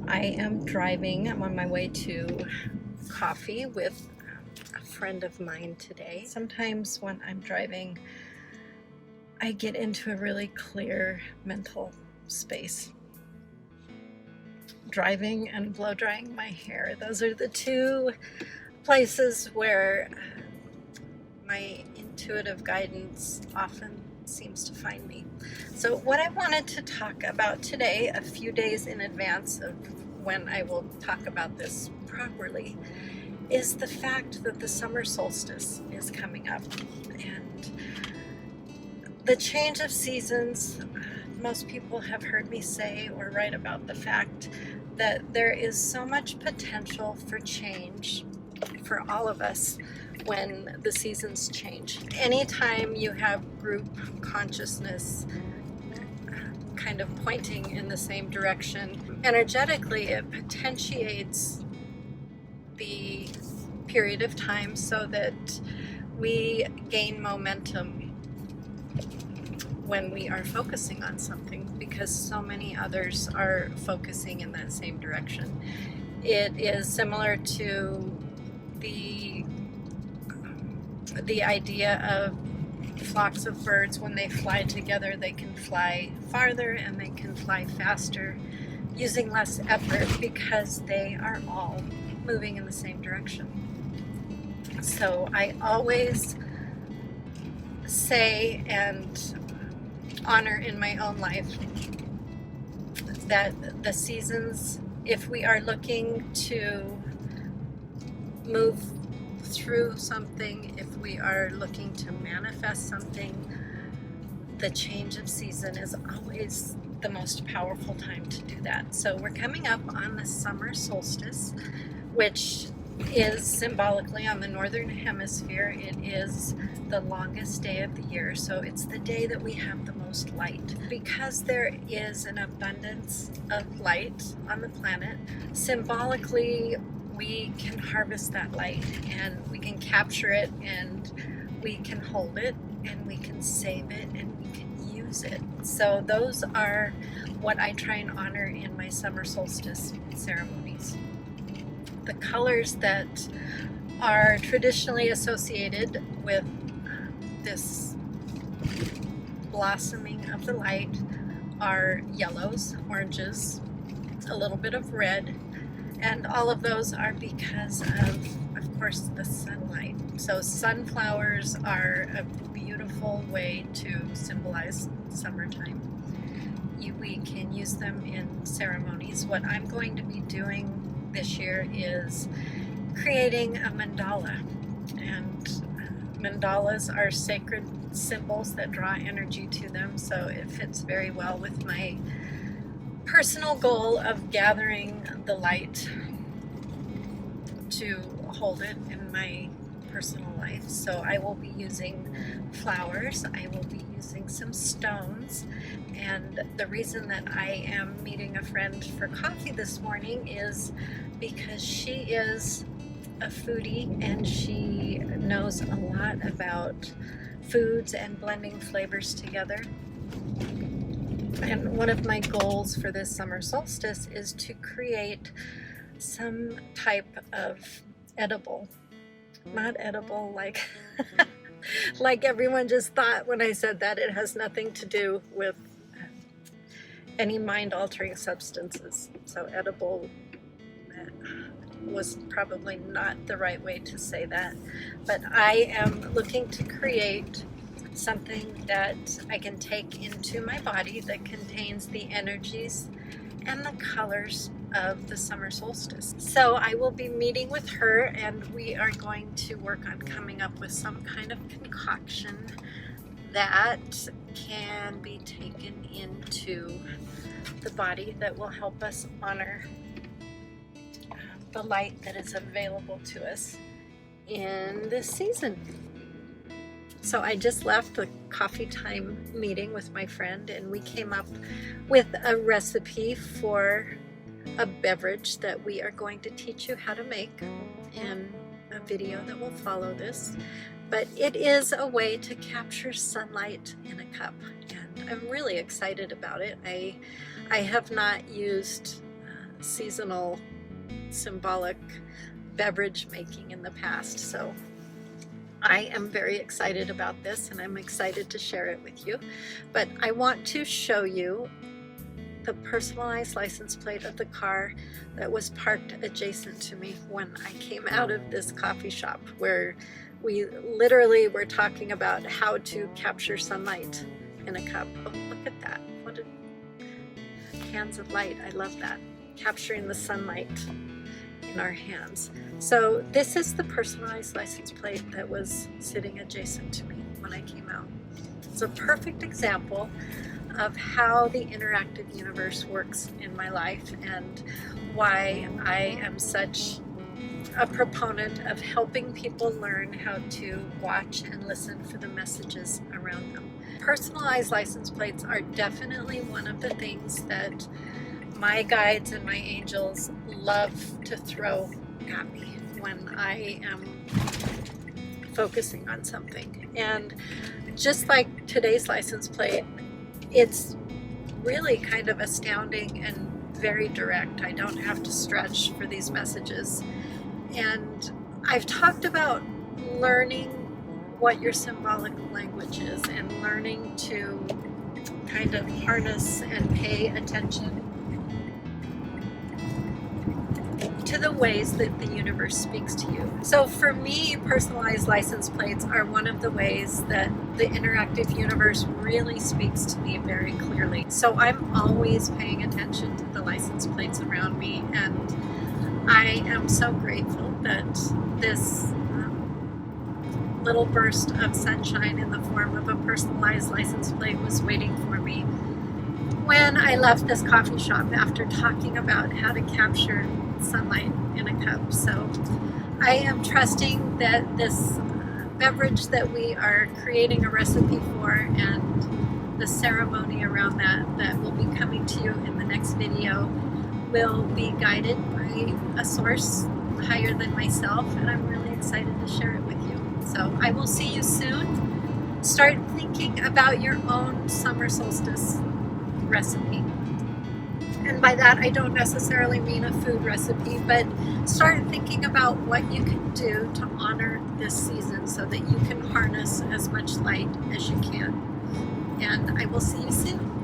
I am driving. I'm on my way to coffee with a friend of mine today. Sometimes when I'm driving, I get into a really clear mental space. Driving and blow drying my hair, those are the two places where my intuitive guidance often seems to find me. So what I wanted to talk about today, a few days in advance of when I will talk about this properly, is the fact that the summer solstice is coming up. And the change of seasons, most people have heard me say or write about the fact that there is so much potential for change for all of us when the seasons change. Anytime you have group consciousness kind of pointing in the same direction, energetically it potentiates the period of time so that we gain momentum when we are focusing on something, because so many others are focusing in that same direction. It is similar to the idea of flocks of birds. When they fly together, they can fly farther and they can fly faster using less effort because they are all moving in the same direction. So I always say and honor in my own life that the seasons, if we are looking to move through something, if we are looking to manifest something, the change of season is always the most powerful time to do that. So we're coming up on the summer solstice, which is symbolically on the northern hemisphere. It is the longest day of the year, so it's the day that we have the most light. Because there is an abundance of light on the planet, symbolically we can harvest that light and we can capture it and we can hold it and we can save it and we can use it. So those are what I try and honor in my summer solstice ceremonies. The colors that are traditionally associated with this blossoming of the light are yellows, oranges, a little bit of red, and all of those are because of course, the sunlight. So sunflowers are a beautiful way to symbolize summertime. We can use them in ceremonies. What I'm going to be doing this year is creating a mandala, and mandalas are sacred symbols that draw energy to them, so it fits very well with my personal goal of gathering the light to hold it in my personal life. So I will be using flowers, I will be using some stones, and the reason that I am meeting a friend for coffee this morning is because she is a foodie and she knows a lot about foods and blending flavors together. And one of my goals for this summer solstice is to create some type of edible. Not edible like like everyone just thought when I said that. It has nothing to do with any mind-altering substances. So edible was probably not the right way to say that. But I am looking to create something that I can take into my body that contains the energies and the colors of the summer solstice. So I will be meeting with her and we are going to work on coming up with some kind of concoction that can be taken into the body that will help us honor the light that is available to us in this season. So I just left the coffee time meeting with my friend and we came up with a recipe for a beverage that we are going to teach you how to make in a video that will follow this. But it is a way to capture sunlight in a cup and I'm really excited about it. I have not used seasonal symbolic beverage making in the past. So I am very excited about this, and I'm excited to share it with you. But I want to show you the personalized license plate of the car that was parked adjacent to me when I came out of this coffee shop, where we literally were talking about how to capture sunlight in a cup. Oh, look at that. What hands of light. I love that. Capturing the sunlight in our hands. So this is the personalized license plate that was sitting adjacent to me when I came out. It's a perfect example of how the interactive universe works in my life, and why I am such a proponent of helping people learn how to watch and listen for the messages around them. Personalized license plates are definitely one of the things that my guides and my angels love to throw at me when I am focusing on something. And just like today's license plate, it's really kind of astounding and very direct. I don't have to stretch for these messages. And I've talked about learning what your symbolic language is, and learning to kind of harness and pay attention to the ways that the universe speaks to you. So for me, personalized license plates are one of the ways that the interactive universe really speaks to me very clearly. So I'm always paying attention to the license plates around me, and I am so grateful that this little burst of sunshine in the form of a personalized license plate was waiting for me when I left this coffee shop after talking about how to capture sunlight in a cup. So I am trusting that this beverage that we are creating a recipe for, and the ceremony around that will be coming to you in the next video, will be guided by a source higher than myself, and I'm really excited to share it with you. So I will see you soon. Start thinking about your own summer solstice recipe. And by that, I don't necessarily mean a food recipe, but start thinking about what you can do to honor this season so that you can harness as much light as you can. And I will see you soon.